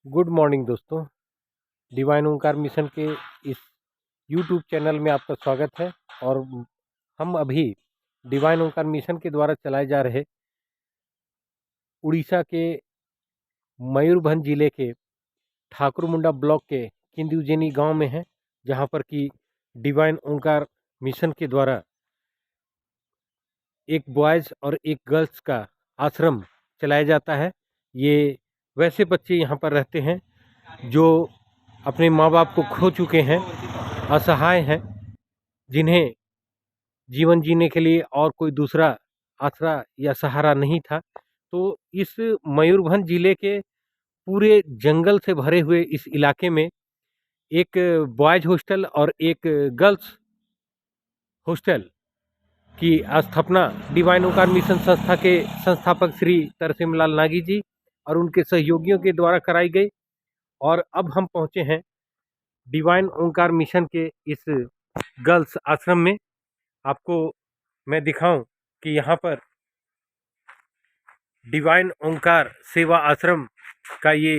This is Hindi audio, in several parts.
गुड मॉर्निंग दोस्तों। डिवाइन ओंकार मिशन के इस यूट्यूब चैनल में आपका स्वागत है। और हम अभी डिवाइन ओंकार मिशन के द्वारा चलाए जा रहे उड़ीसा के मयूरभंज जिले के ठाकुरमुंडा ब्लॉक के किंदुजेनी गांव में हैं, जहां पर कि डिवाइन ओंकार मिशन के द्वारा एक बॉयज़ और एक गर्ल्स का आश्रम चलाया जाता है। ये वैसे बच्चे यहाँ पर रहते हैं जो अपने माँ बाप को खो चुके हैं, असहाय हैं, जिन्हें जीवन जीने के लिए और कोई दूसरा आसरा या सहारा नहीं था। तो इस मयूरभंज जिले के पूरे जंगल से भरे हुए इस इलाके में एक बॉयज़ हॉस्टल और एक गर्ल्स हॉस्टल की स्थापना डिवाइन ओंकार मिशन संस्था के संस्थापक श्री तरसेमलाल नागी जी और उनके सहयोगियों के द्वारा कराई गई। और अब हम पहुंचे हैं डिवाइन ओंकार मिशन के इस गर्ल्स आश्रम में। आपको मैं दिखाऊं कि यहाँ पर डिवाइन ओंकार सेवा आश्रम का ये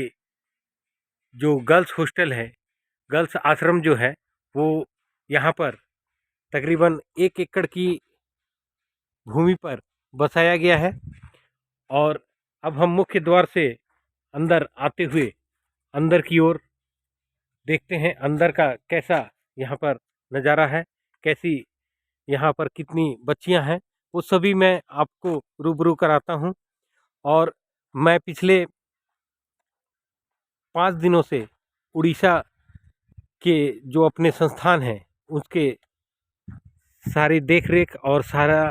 जो गर्ल्स हॉस्टल है, गर्ल्स आश्रम जो है, वो यहाँ पर तकरीबन 1 एकड़ की भूमि पर बसाया गया है। और अब हम मुख्य द्वार से अंदर आते हुए अंदर की ओर देखते हैं अंदर का कैसा यहाँ पर नज़ारा है, कैसी यहाँ पर कितनी बच्चियाँ हैं, वो सभी मैं आपको रूबरू कराता हूँ। और मैं पिछले 5 दिनों से उड़ीसा के जो अपने संस्थान हैं उसके सारी देख रेख और सारा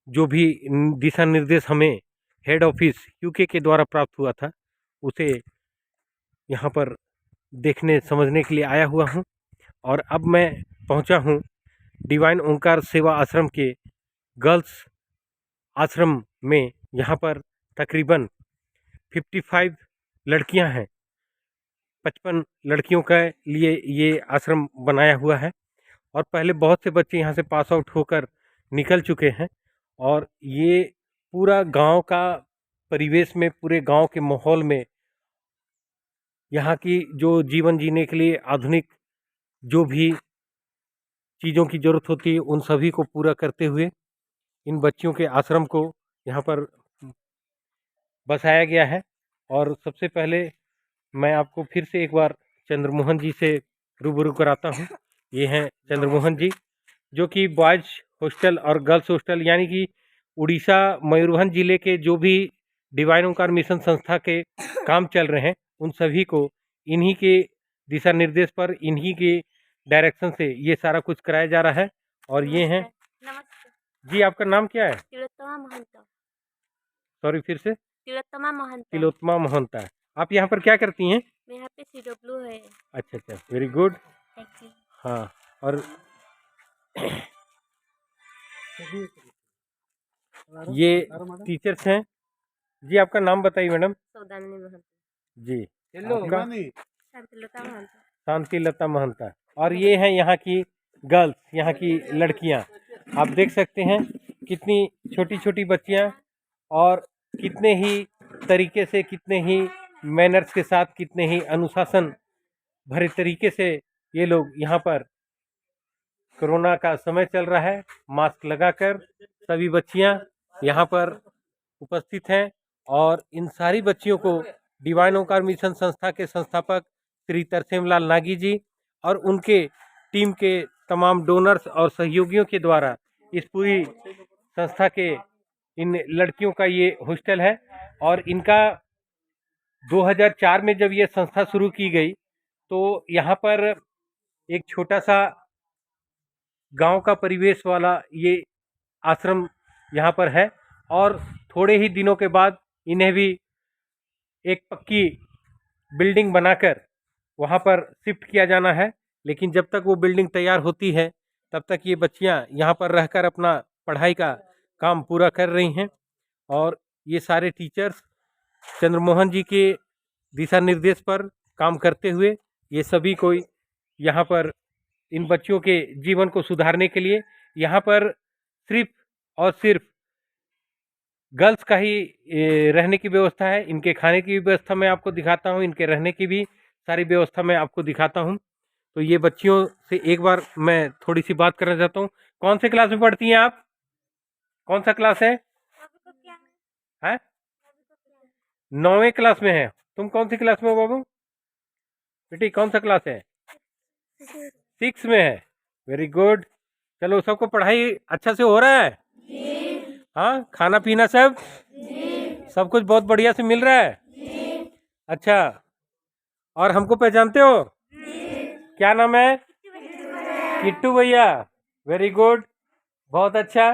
जो भी दिशा निर्देश हमें हेड ऑफिस यूके के द्वारा प्राप्त हुआ था, उसे यहाँ पर देखने समझने के लिए आया हुआ हूँ। और अब मैं पहुँचा हूँ डिवाइन ओंकार सेवा आश्रम के गर्ल्स आश्रम में। यहाँ पर तकरीबन 55 लड़कियाँ हैं, 55 लड़कियों के लिए ये आश्रम बनाया हुआ है। और पहले बहुत से बच्चे यहाँ से पास आउट होकर निकल चुके हैं। और ये पूरा गांव का परिवेश में, पूरे गांव के माहौल में यहाँ की जो जीवन जीने के लिए आधुनिक जो भी चीज़ों की ज़रूरत होती है, उन सभी को पूरा करते हुए इन बच्चियों के आश्रम को यहाँ पर बसाया गया है। और सबसे पहले मैं आपको फिर से एक बार चंद्रमोहन जी से रूबरू कराता हूँ। ये हैं चंद्रमोहन जी, जो कि बॉयज़ हॉस्टल और गर्ल्स हॉस्टल यानी कि उड़ीसा मयूरभंज जिले के जो भी डिवाइन ओंकार मिशन संस्था के काम चल रहे हैं, उन सभी को इन्हीं के दिशा निर्देश पर, इन्हीं के डायरेक्शन से ये सारा कुछ कराया जा रहा है। और ये हैं जी, आपका नाम क्या है? तिलोत्तमा महंता। सॉरी, फिर से? तिलोत्तमा महंता। तिलोत्तमा महंता। आप यहाँ पर क्या करती हैं? मैं यहाँ पे CW है। अच्छा अच्छा, वेरी गुड। Thank you. हाँ, और ये टीचर्स हैं जी। आपका नाम बताइए मैडम। सौदामिनी महंता जी, आपका? शांतिलता महंता। शांति लता महंता। और ये हैं यहाँ की गर्ल्स, यहाँ की लड़कियाँ। आप देख सकते हैं कितनी छोटी छोटी बच्चियाँ, और कितने ही तरीके से, कितने ही मैनर्स के साथ, कितने ही अनुशासन भरे तरीके से ये लोग यहाँ पर, कोरोना का समय चल रहा है, मास्क लगाकर सभी बच्चियाँ यहाँ पर उपस्थित हैं। और इन सारी बच्चियों को डिवाइन ओंकार मिशन संस्था के संस्थापक श्री तरसेमलाल नागी जी और उनके टीम के तमाम डोनर्स और सहयोगियों के द्वारा इस पूरी संस्था के इन लड़कियों का ये हॉस्टल है। और इनका 2004 में जब ये संस्था शुरू की गई, तो यहाँ पर एक छोटा सा गांव का परिवेश वाला ये आश्रम यहाँ पर है। और थोड़े ही दिनों के बाद इन्हें भी एक पक्की बिल्डिंग बनाकर वहाँ पर शिफ्ट किया जाना है। लेकिन जब तक वो बिल्डिंग तैयार होती है, तब तक ये बच्चियाँ यहाँ पर रहकर अपना पढ़ाई का काम पूरा कर रही हैं। और ये सारे टीचर्स चंद्रमोहन जी के दिशा निर्देश पर काम करते हुए ये सभी कोई यहाँ पर इन बच्चों के जीवन को सुधारने के लिए यहाँ पर सिर्फ और सिर्फ गर्ल्स का ही रहने की व्यवस्था है। इनके खाने की भी व्यवस्था मैं आपको दिखाता हूँ, इनके रहने की भी सारी व्यवस्था मैं आपको दिखाता हूँ। तो ये बच्चियों से एक बार मैं थोड़ी सी बात करना चाहता हूँ। कौन से क्लास में पढ़ती हैं आप? कौन सा क्लास है? हैं? 9वीं क्लास में है। तुम कौन सी क्लास में हो बाबू? बेटी कौन सा क्लास है? 6 में है। Very good. चलो, सबको पढ़ाई अच्छा से हो रहा है? हाँ, खाना पीना सब कुछ बहुत बढ़िया से मिल रहा है? अच्छा, और हमको पहचानते हो? क्या नाम है? किट्टू भैया। वेरी गुड, बहुत अच्छा।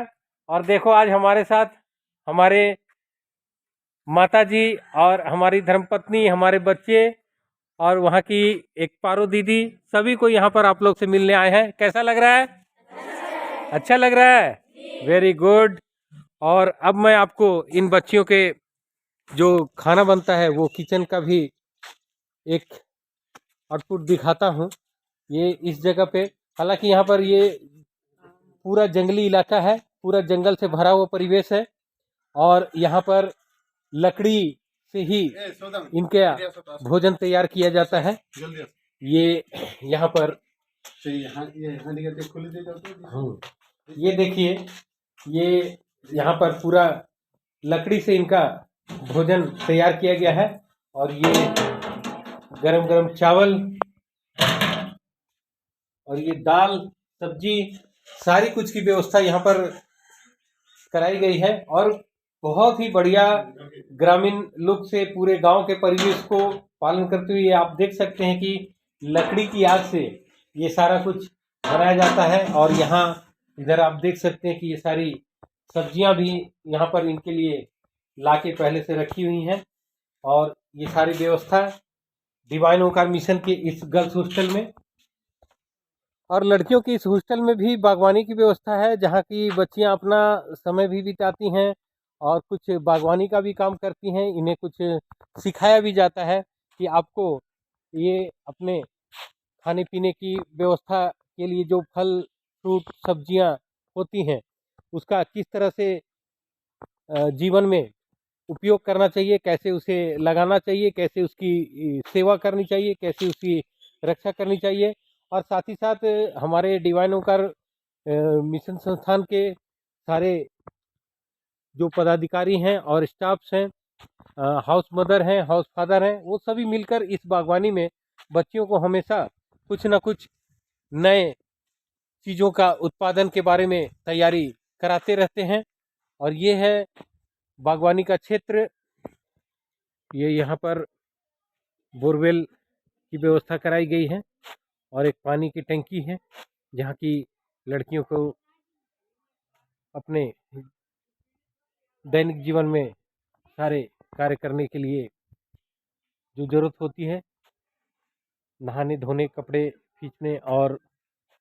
और देखो, आज हमारे साथ हमारे माताजी और हमारी धर्मपत्नी, हमारे बच्चे और वहाँ की एक पारो दीदी, सभी को यहाँ पर आप लोग से मिलने आए हैं। कैसा लग रहा है? अच्छा लग रहा है? Very good. और अब मैं आपको इन बच्चियों के जो खाना बनता है वो किचन का भी एक आउटपुट दिखाता हूँ। ये इस जगह पे, हालांकि यहाँ पर ये पूरा जंगली इलाका है, पूरा जंगल से भरा हुआ परिवेश है और यहाँ पर लकड़ी से ही इनके भोजन तैयार किया जाता है। ये यहाँ पर ये देखिए, ये यहाँ पर पूरा लकड़ी से इनका भोजन तैयार किया गया है और ये गरम गरम चावल और ये दाल सब्जी सारी कुछ की व्यवस्था यहाँ पर कराई गई है और बहुत ही बढ़िया ग्रामीण लुक से पूरे गांव के परिवेश को पालन करते हुए आप देख सकते हैं कि लकड़ी की आग से ये सारा कुछ बनाया जाता है। और यहाँ इधर आप देख सकते हैं कि ये सारी सब्जियां भी यहाँ पर इनके लिए लाके पहले से रखी हुई हैं और ये सारी व्यवस्था डिवाइन ओंकार मिशन के इस गर्ल्स हॉस्टल में और लड़कियों की इस हॉस्टल में भी बागवानी की व्यवस्था है, जहाँ की बच्चियाँ अपना समय भी बिताती हैं और कुछ बागवानी का भी काम करती हैं। इन्हें कुछ सिखाया भी जाता है कि आपको ये अपने खाने पीने की व्यवस्था के लिए जो फल फ्रूट सब्जियां होती हैं उसका किस तरह से जीवन में उपयोग करना चाहिए, कैसे उसे लगाना चाहिए, कैसे उसकी सेवा करनी चाहिए, कैसे उसकी रक्षा करनी चाहिए। और साथ ही साथ हमारे डिवाइन ओंकार मिशन संस्थान के सारे जो पदाधिकारी हैं और स्टाफ्स हैं, हाउस मदर हैं, हाउस फादर हैं, वो सभी मिलकर इस बागवानी में बच्चियों को हमेशा कुछ ना कुछ नए चीज़ों का उत्पादन के बारे में तैयारी कराते रहते हैं। और ये है बागवानी का क्षेत्र। ये यहाँ पर बोरवेल की व्यवस्था कराई गई है और एक पानी की टंकी है जहाँ की लड़कियों को अपने दैनिक जीवन में सारे कार्य करने के लिए जो ज़रूरत होती है, नहाने धोने, कपड़े खींचने और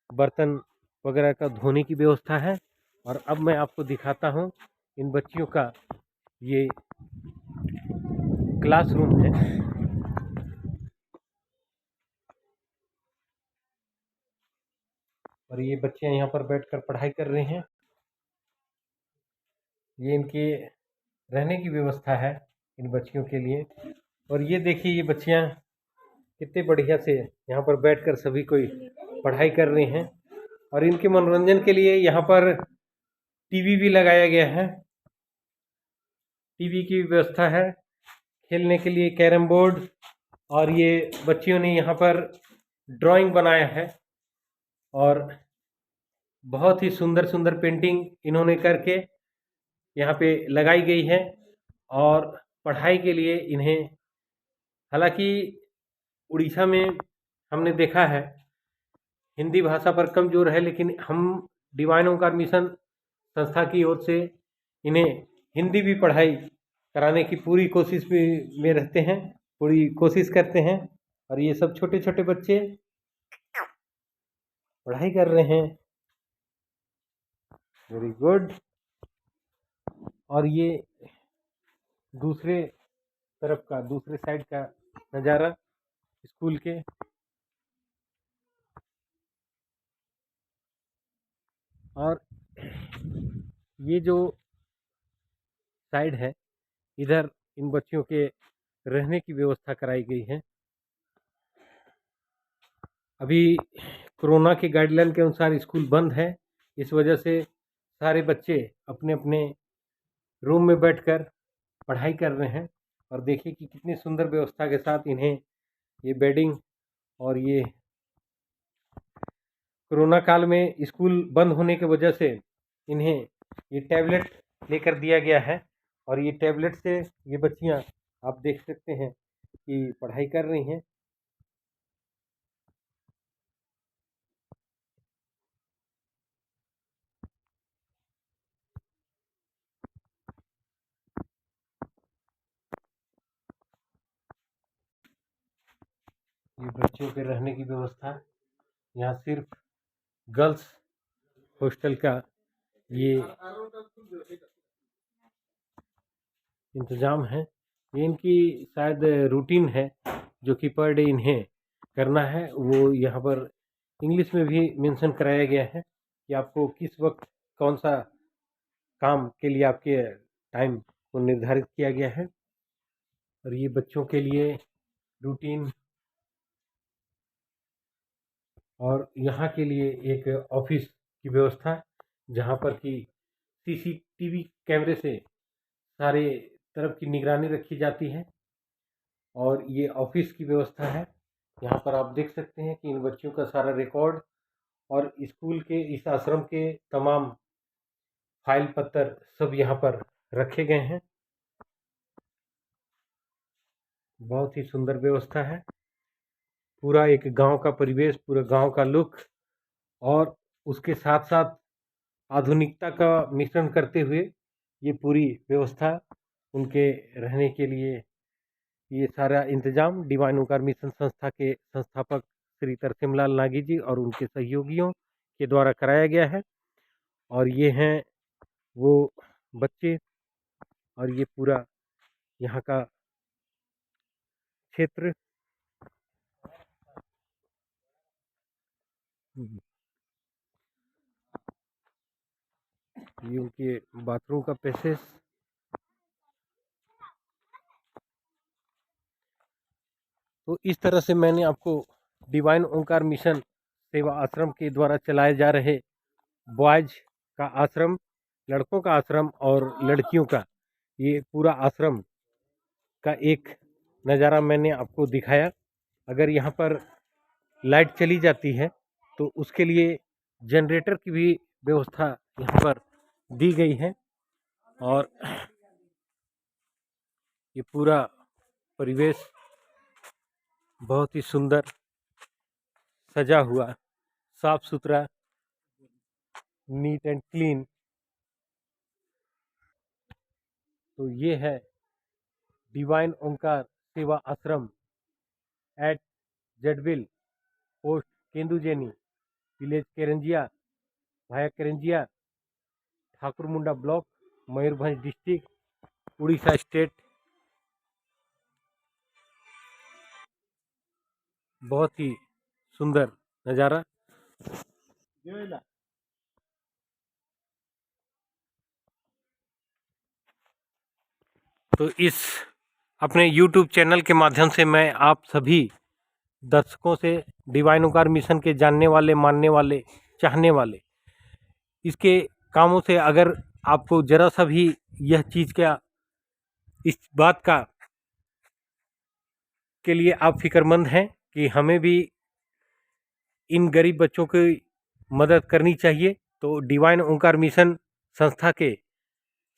बर्तन वगैरह का धोने की व्यवस्था है। और अब मैं आपको दिखाता हूँ इन बच्चियों का ये क्लासरूम है। और ये बच्चियाँ यहाँ पर बैठकर पढ़ाई कर रही हैं। ये इनके रहने की व्यवस्था है इन बच्चियों के लिए। और ये देखिए, ये बच्चियाँ कितने बढ़िया से यहाँ पर बैठकर सभी कोई पढ़ाई कर रही हैं। और इनके मनोरंजन के लिए यहाँ पर टीवी भी लगाया गया है, टीवी की व्यवस्था है, खेलने के लिए कैरम बोर्ड। और ये बच्चियों ने यहाँ पर ड्राइंग बनाया है और बहुत ही सुंदर सुंदर पेंटिंग इन्होंने करके यहाँ पे लगाई गई है। और पढ़ाई के लिए इन्हें, हालांकि उड़ीसा में हमने देखा है हिंदी भाषा पर कम जोर है, लेकिन हम डिवाइन ओंकार मिशन संस्था की ओर से इन्हें हिंदी भी पढ़ाई कराने की पूरी कोशिश में रहते हैं, पूरी कोशिश करते हैं। और ये सब छोटे छोटे बच्चे पढ़ाई कर रहे हैं। Very good. और ये दूसरे तरफ का, दूसरे साइड का नज़ारा स्कूल के। और ये जो साइड है, इधर इन बच्चों के रहने की व्यवस्था कराई गई है। अभी कोरोना के गाइडलाइन के अनुसार स्कूल बंद है, इस वजह से सारे बच्चे अपने अपने रूम में बैठकर पढ़ाई कर रहे हैं। और देखिए कि कितनी सुंदर व्यवस्था के साथ इन्हें ये बेडिंग और ये कोरोना काल में स्कूल बंद होने की वजह से इन्हें ये टैबलेट लेकर दिया गया है। और ये टैबलेट से ये बच्चियां आप देख सकते हैं कि पढ़ाई कर रही हैं। ये बच्चों के रहने की व्यवस्था, यहाँ सिर्फ गर्ल्स हॉस्टल का ये इंतज़ाम है। ये इनकी शायद रूटीन है जो कि पर डे इन्हें करना है। वो यहाँ पर इंग्लिश में भी मेंशन कराया गया है कि आपको किस वक्त कौन सा काम के लिए आपके टाइम को निर्धारित किया गया है। और ये बच्चों के लिए रूटीन और यहाँ के लिए एक ऑफिस की व्यवस्था, जहाँ पर कि सीसीटीवी कैमरे से सारे तरफ की निगरानी रखी जाती है। और ये ऑफिस की व्यवस्था है, यहाँ पर आप देख सकते हैं कि इन बच्चों का सारा रिकॉर्ड और स्कूल के इस आश्रम के तमाम फाइल पत्तर सब यहाँ पर रखे गए हैं। बहुत ही सुंदर व्यवस्था है, पूरा एक गांव का परिवेश, पूरा गांव का लुक, और उसके साथ साथ आधुनिकता का मिश्रण करते हुए ये पूरी व्यवस्था उनके रहने के लिए ये सारा इंतजाम डिवाइन ओंकार मिशन संस्था के संस्थापक श्री तरसेमलाल नागी जी और उनके सहयोगियों के द्वारा कराया गया है। और ये हैं वो बच्चे और ये पूरा यहाँ का क्षेत्र। ये उनके बाथरूम का पैसेज। तो इस तरह से मैंने आपको डिवाइन ओंकार मिशन सेवा आश्रम के द्वारा चलाए जा रहे बॉयज का आश्रम, लड़कों का आश्रम और लड़कियों का ये पूरा आश्रम का एक नज़ारा मैंने आपको दिखाया। अगर यहाँ पर लाइट चली जाती है तो उसके लिए जनरेटर की भी व्यवस्था यहाँ पर दी गई है। और ये पूरा परिवेश बहुत ही सुंदर सजा हुआ, साफ सुथरा, नीट एंड क्लीन। तो ये है डिवाइन ओंकार सेवा आश्रम एट जेडविल पोस्ट केंदुजेनी, विलेज केरंजिया, भाया Keranjia, Thakurmunda block, Mayurbhanj district, Orissa state. बहुत ही सुंदर नज़ारा। तो इस अपने YouTube चैनल के माध्यम से मैं आप सभी दर्शकों से, डिवाइन ओंकार मिशन के जानने वाले, मानने वाले, चाहने वाले, इसके कामों से अगर आपको ज़रा सा भी यह चीज़ का, इस बात का के लिए आप फिक्रमंद हैं कि हमें भी इन गरीब बच्चों की मदद करनी चाहिए, तो डिवाइन ओंकार मिशन संस्था के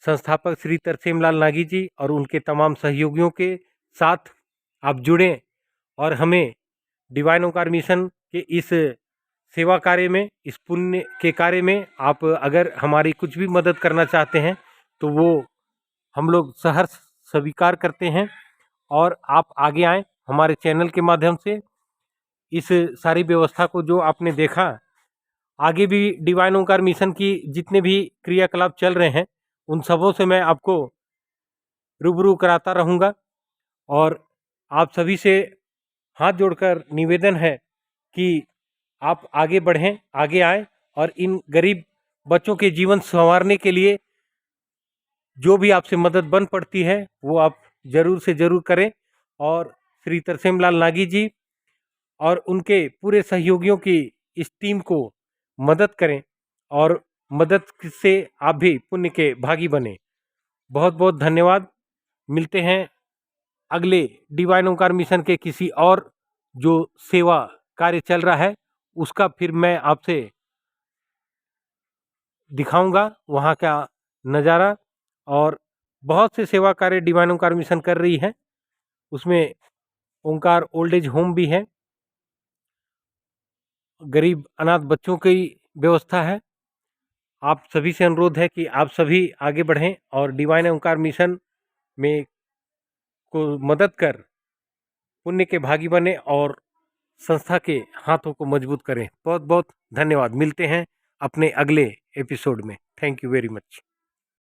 संस्थापक श्री तरसेमलाल नागी जी और उनके तमाम सहयोगियों के साथ आप जुड़ें और हमें डिवाइन ओंकार मिशन के इस सेवा कार्य में, इस पुण्य के कार्य में आप अगर हमारी कुछ भी मदद करना चाहते हैं तो वो हम लोग सहर्ष स्वीकार करते हैं। और आप आगे आएँ हमारे चैनल के माध्यम से। इस सारी व्यवस्था को जो आपने देखा, आगे भी डिवाइन ओंकार मिशन की जितने भी क्रियाकलाप चल रहे हैं उन सबों से मैं आपको रूबरू कराता रहूँगा। और आप सभी से हाथ जोड़कर निवेदन है कि आप आगे बढ़ें, आगे आएँ और इन गरीब बच्चों के जीवन संवारने के लिए जो भी आपसे मदद बन पड़ती है वो आप ज़रूर से ज़रूर करें और श्री तरसेमलाल नागी जी और उनके पूरे सहयोगियों की इस टीम को मदद करें और मदद से आप भी पुण्य के भागी बने। बहुत बहुत धन्यवाद। मिलते हैं अगले डिवाइन ओंकार मिशन के किसी और जो सेवा कार्य चल रहा है उसका फिर मैं आपसे दिखाऊंगा वहाँ का नज़ारा। और बहुत से सेवा कार्य डिवाइन ओंकार मिशन कर रही है, उसमें ओंकार ओल्ड एज होम भी है, गरीब अनाथ बच्चों की व्यवस्था है। आप सभी से अनुरोध है कि आप सभी आगे बढ़ें और डिवाइन ओंकार मिशन में को मदद कर पुण्य के भागी बने और संस्था के हाथों को मजबूत करें। बहुत बहुत धन्यवाद। मिलते हैं अपने अगले एपिसोड में। Thank you very much.